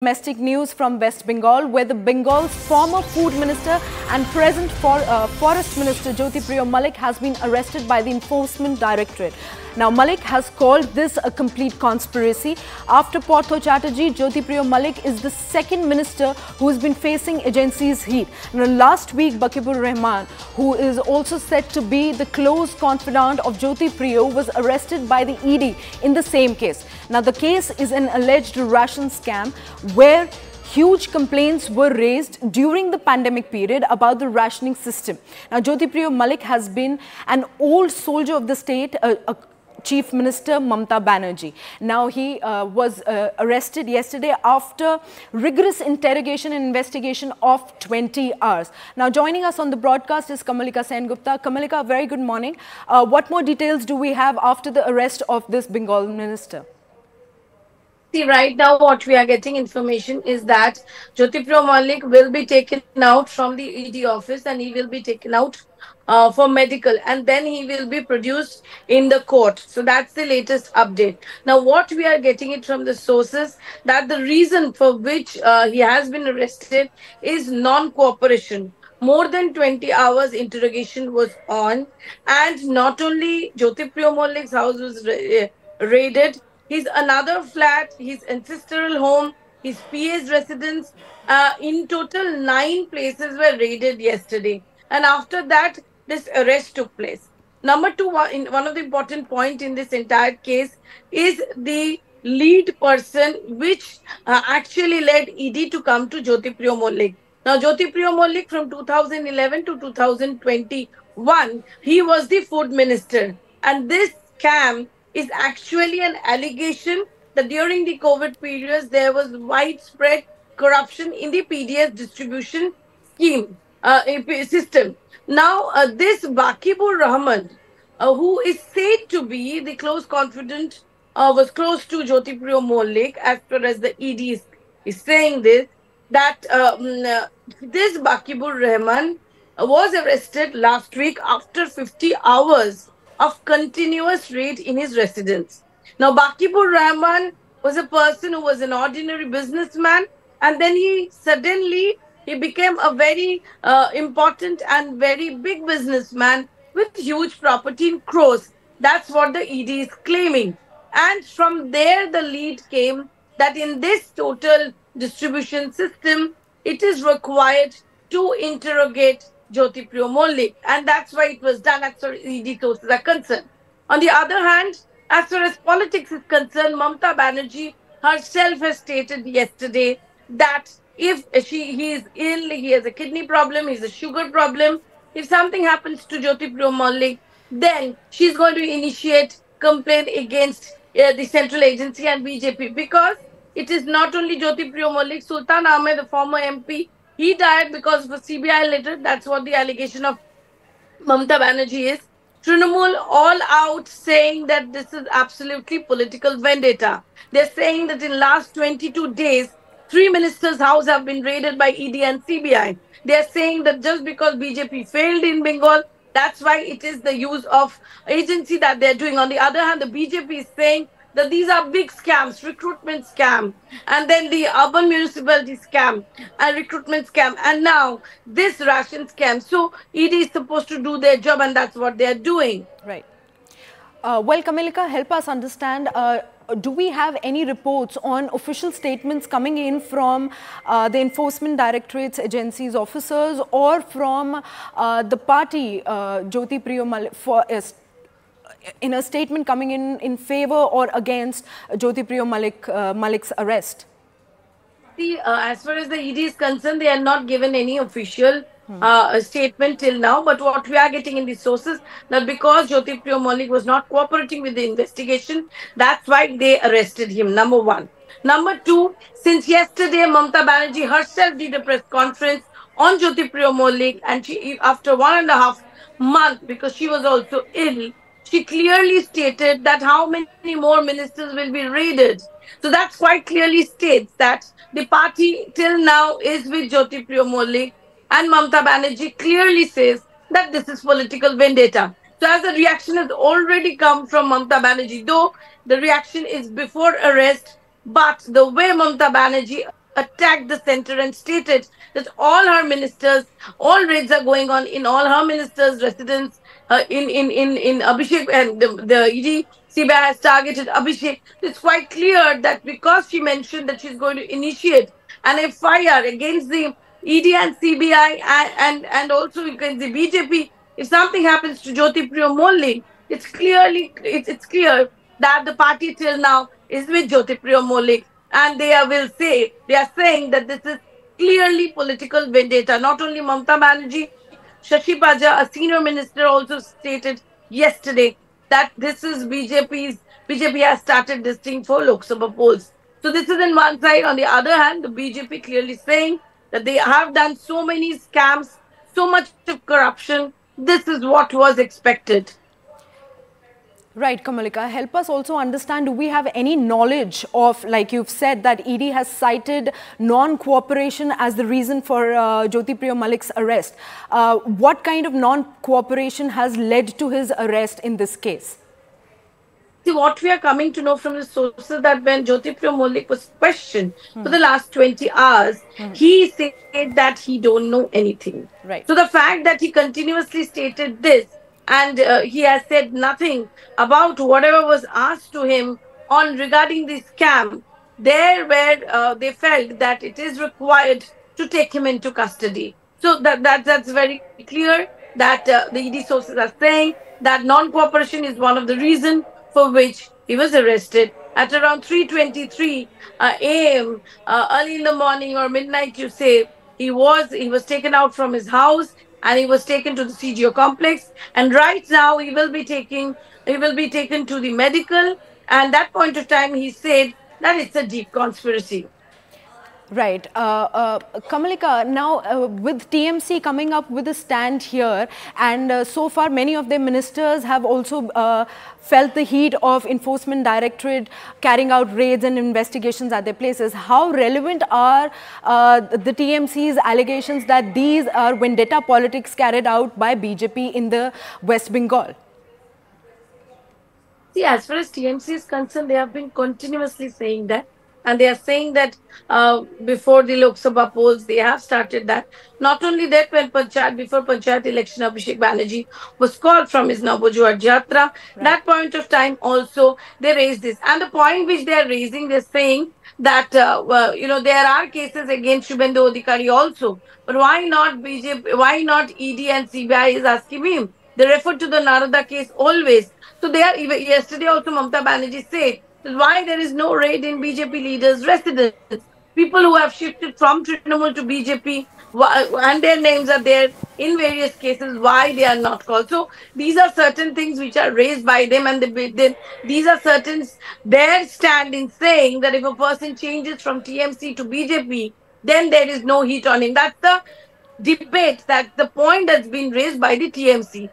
Domestic news from West Bengal, where the Bengal's former food minister and present forest minister Jyotripriya Mallik has been arrested by the Enforcement Directorate. Now, Mallik has called this a complete conspiracy. After Partho Chatterjee, Jyotripriya Mallik is the second minister who has been facing agency's heat. Now, last week, Bakibur Rahman, who is also said to be the close confidant of Jyotripriya, was arrested by the ED in the same case. Now, the case is an alleged ration scam where huge complaints were raised during the pandemic period about the rationing system. Now, Jyotripriya Mallik has been an old soldier of the state, Chief Minister Mamata Banerjee. Now, he was arrested yesterday after rigorous interrogation and investigation of 20 hours. Now, joining us on the broadcast is Kamalika Sengupta. Kamalika, very good morning. What more details do we have after the arrest of this Bengal minister? See, right now what we are getting information is that Jyotripriya Mallik will be taken out from the ED office and he will be taken out for medical, and then he will be produced in the court. So that's the latest update. Now, what we are getting it from the sources that the reason for which he has been arrested is non-cooperation. More than 20 hours interrogation was on, and not only Jyotripriya Mallik's house was raided, his another flat, his ancestral home, his PA's residence, in total 9 places were raided yesterday. And after that, this arrest took place. Number two, one of the important points in this entire case is the lead person which actually led ED to come to Jyotripriya Mallik. Now, Jyotripriya Mallik from 2011 to 2021, he was the food minister. And this scam is actually an allegation that during the COVID periods, there was widespread corruption in the PDS distribution scheme system. Now, this Bakibur Rahman, who is said to be the close confidant, was close to Jyotripriya Mallik, as far as the ED is saying this, that this Bakibur Rahman was arrested last week after 50 hours of continuous raid in his residence. Now, Bakibur Rahman was a person who was an ordinary businessman, and then he became a very important and very big businessman with huge property in crores. That's what the ED is claiming. And from there, the lead came that in this total distribution system, it is required to interrogate Jyotripriya Mallik, and that's why it was done as far as ED sources are concerned. On the other hand, as far as politics is concerned, Mamata Banerjee herself has stated yesterday that if he is ill, he has a kidney problem, he has a sugar problem, if something happens to Jyotripriya Mallik, then she's going to initiate complaint against the central agency and BJP, because it is not only Jyotripriya Mallik. Sultan Ahmed, the former MP, he died because of a CBI letter. That's what the allegation of Mamata Banerjee is. Trinamool all out saying that this is absolutely political vendetta. They're saying that in last 22 days, 3 ministers' houses have been raided by ED and CBI. They're saying that just because BJP failed in Bengal, that's why it is the use of agency that they're doing. On the other hand, the BJP is saying that these are big scams, recruitment scam, and then the urban municipality scam and recruitment scam, and now this ration scam. So ED is supposed to do their job, and that's what they're doing. Right. Well, Kamalika, help us understand, do we have any reports on official statements coming in from the Enforcement Directorate's agencies officers or from the party, Jyotripriya Mallik, in a statement coming in favor or against Jyotripriya Mallik's arrest? See, as far as the ED is concerned, they are not given any official statement till now. But what we are getting in the sources, that because Jyotripriya Mallik was not cooperating with the investigation, that's why they arrested him, number one. Number two, since yesterday, Mamata Banerjee herself did a press conference on Jyotripriya Mallik, and she, after 1.5 months, because she was also ill, she clearly stated that how many more ministers will be raided. So that's quite clearly states that the party till now is with Jyotripriya Mallik, and Mamata Banerjee clearly says that this is political vendetta. So as the reaction has already come from Mamata Banerjee, though the reaction is before arrest, but the way Mamata Banerjee attacked the center and stated that all her ministers, all raids are going on in all her ministers' residence in Abhishek, and the ED CBI has targeted Abhishek. It's quite clear that because she mentioned that she's going to initiate an FIR against the ED and CBI, and also against the BJP, if something happens to Jyotripriya Mallik, it's clear that the party till now is with Jyotripriya Mallik, and they are saying that this is clearly political vendetta. Not only Mamata Banerjee, Shashi Paja, a senior minister, also stated yesterday that this is BJP has started this thing for Lok Sabha polls. So this is in one side. On the other hand, the BJP clearly saying that they have done so many scams, so much of corruption. This is what was expected. Right, Kamalika. Help us also understand, do we have any knowledge of, like you've said, that ED has cited non-cooperation as the reason for Jyotripriya Mallik's arrest. What kind of non-cooperation has led to his arrest in this case? See, what we are coming to know from the sources that when Jyotripriya Mallik was questioned for the last 20 hours, he said that he don't know anything. Right. So the fact that he continuously stated this, and he has said nothing about whatever was asked to him on regarding the scam, there where they felt that it is required to take him into custody. So that's very clear that the ED sources are saying that non-cooperation is one of the reasons for which he was arrested at around 3:23 a.m. Early in the morning or midnight. You say he was taken out from his house and he was taken to the CGO complex. And right now he will be taken to the medical. And that point of time, he said that it's a deep conspiracy. Right. Kamalika, now with TMC coming up with a stand here, and so far many of their ministers have also felt the heat of Enforcement Directorate carrying out raids and investigations at their places. How relevant are the TMC's allegations that these are vendetta politics carried out by BJP in the West Bengal? See, as far as TMC is concerned, they have been continuously saying that. And they are saying that before the Lok Sabha polls, they have started that. Not only that, before Panchayat election, Abhishek Banerjee was called from his Navajuat Jatra. Right. That point of time also, they raised this. And the point which they are raising, they're saying that, there are cases against Shubhendu Adhikari also. But why not BJP, why not ED and CBI is asking him? They refer to the Narada case always. So they are, even yesterday also Mamata Banerjee said, why there is no raid in BJP leaders' residence. People who have shifted from Trinamool to BJP, and their names are there in various cases, why they are not called. So these are certain things which are raised by them, and these are certain their stand in saying that if a person changes from TMC to BJP, then there is no heat on him. That's the debate, that the point that's been raised by the TMC.